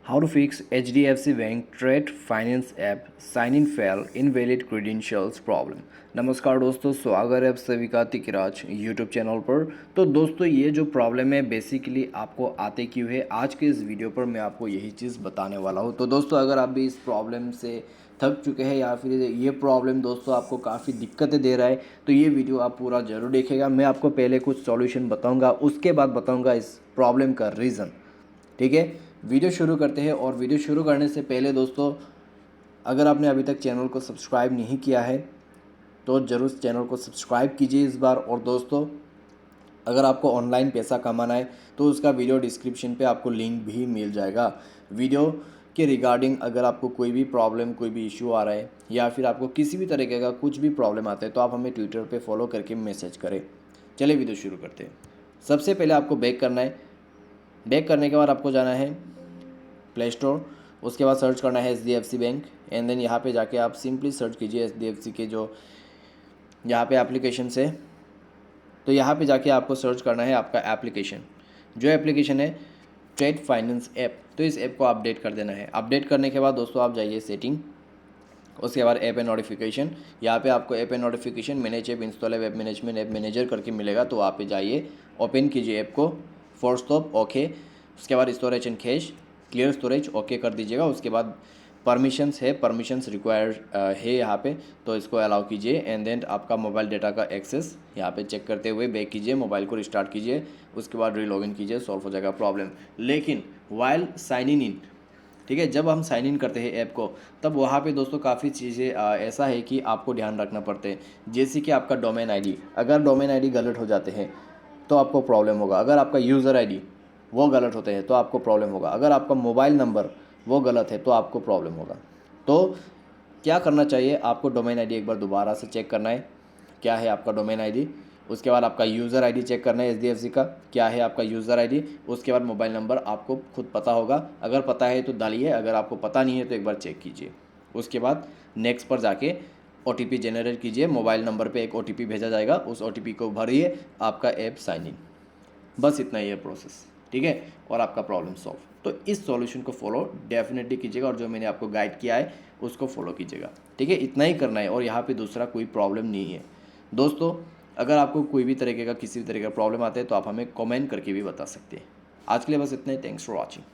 How to fix HDFC Bank Trade Finance app sign in fail invalid credentials problem। नमस्कार दोस्तों, स्वागत है आप सभी का तिकराज यूट्यूब चैनल पर। तो दोस्तों, ये जो प्रॉब्लम है बेसिकली आपको आते क्यों है, आज के इस वीडियो पर मैं आपको यही चीज़ बताने वाला हूँ। तो दोस्तों, अगर आप भी इस प्रॉब्लम से थक चुके हैं या फिर ये प्रॉब्लम दोस्तों आपको काफ़ी दिक्कतें दे रहा है, तो ये वीडियो आप पूरा ज़रूर देखेगा। मैं आपको पहले कुछ सॉल्यूशन बताऊँगा, उसके बाद बताऊँगा इस प्रॉब्लम का रीज़न। ठीक है, वीडियो शुरू करते हैं। और वीडियो शुरू करने से पहले दोस्तों, अगर आपने अभी तक चैनल को सब्सक्राइब नहीं किया है तो ज़रूर चैनल को सब्सक्राइब कीजिए इस बार। और दोस्तों, अगर आपको ऑनलाइन पैसा कमाना है तो उसका वीडियो डिस्क्रिप्शन पे आपको लिंक भी मिल जाएगा। वीडियो के रिगार्डिंग अगर आपको कोई भी प्रॉब्लम, कोई भी इशू आ रहा है या फिर आपको किसी भी तरीके का कुछ भी प्रॉब्लम आता है तो आप हमें ट्विटर पे फॉलो करके मैसेज करें। चलिए वीडियो शुरू करते हैं। सबसे पहले आपको बैक करना है। बैक करने के बाद आपको जाना है प्ले स्टोर, उसके बाद सर्च करना है HDFC बैंक एंड देन यहाँ पे जाके आप सिंपली सर्च कीजिए HDFC के जो यहाँ पे एप्लीकेशन है। तो यहाँ पे जाके आपको सर्च करना है आपका एप्लीकेशन, जो एप्लीकेशन है ट्रेड फाइनेंस ऐप। तो इस ऐप को अपडेट कर देना है। अपडेट करने के बाद दोस्तों आप जाइए सेटिंग, उसके बाद ऐप एंड नोटिफिकेशन। यहाँ पे आपको app and notification, manage app, install app, management, app manager करके मिलेगा। तो वहाँ पे जाइए, ओपन कीजिए ऐप को, फोर्स स्टॉप ओके। उसके बाद storage and cash, clear storage okay कर दीजिएगा। उसके बाद परमिशंस है, परमिशंस रिक्वायर्ड है यहाँ पे, तो इसको अलाउ कीजिए। एंड देन आपका मोबाइल डेटा का एक्सेस यहाँ पे चेक करते हुए बैक कीजिए, मोबाइल को रिस्टार्ट कीजिए। उसके बाद रीलॉगिन कीजिए, सॉल्व हो जाएगा प्रॉब्लम। लेकिन वाइल साइनिंग इन, ठीक है, जब हम साइन इन करते हैं ऐप को, तब वहाँ पे दोस्तों काफ़ी चीज़ें ऐसा है कि आपको ध्यान रखना पड़ते हैं। जैसे कि आपका डोमेन आईडी, अगर डोमेन आईडी गलत हो जाते हैं तो आपको प्रॉब्लम होगा। अगर आपका यूज़र आईडी वो गलत होते हैं तो आपको प्रॉब्लम होगा। अगर आपका मोबाइल नंबर वो गलत है तो आपको प्रॉब्लम होगा। तो क्या करना चाहिए, आपको डोमेन आईडी एक बार दोबारा से चेक करना है, क्या है आपका डोमेन आईडी। उसके बाद आपका यूज़र आईडी चेक करना है HDFC का, क्या है आपका यूज़र आईडी। उसके बाद मोबाइल नंबर आपको खुद पता होगा, अगर पता है तो डालिए, अगर आपको पता नहीं है तो एक बार चेक कीजिए। उसके बाद नेक्स्ट पर जाके OTP जनरेट कीजिए। मोबाइल नंबर पे एक OTP भेजा जाएगा, उस OTP को भरिए, आपका ऐप साइन इन। बस इतना ही है प्रोसेस, ठीक है, और आपका प्रॉब्लम सॉल्व। तो इस सॉल्यूशन को फॉलो डेफिनेटली कीजिएगा और जो मैंने आपको गाइड किया है उसको फॉलो कीजिएगा, ठीक है। इतना ही करना है और यहाँ पे दूसरा कोई प्रॉब्लम नहीं है। दोस्तों, अगर आपको कोई भी तरीके का, किसी भी तरीके का प्रॉब्लम आता है तो आप हमें कमेंट करके भी बता सकते हैं। आज के लिए बस इतना ही। Thanks for watching.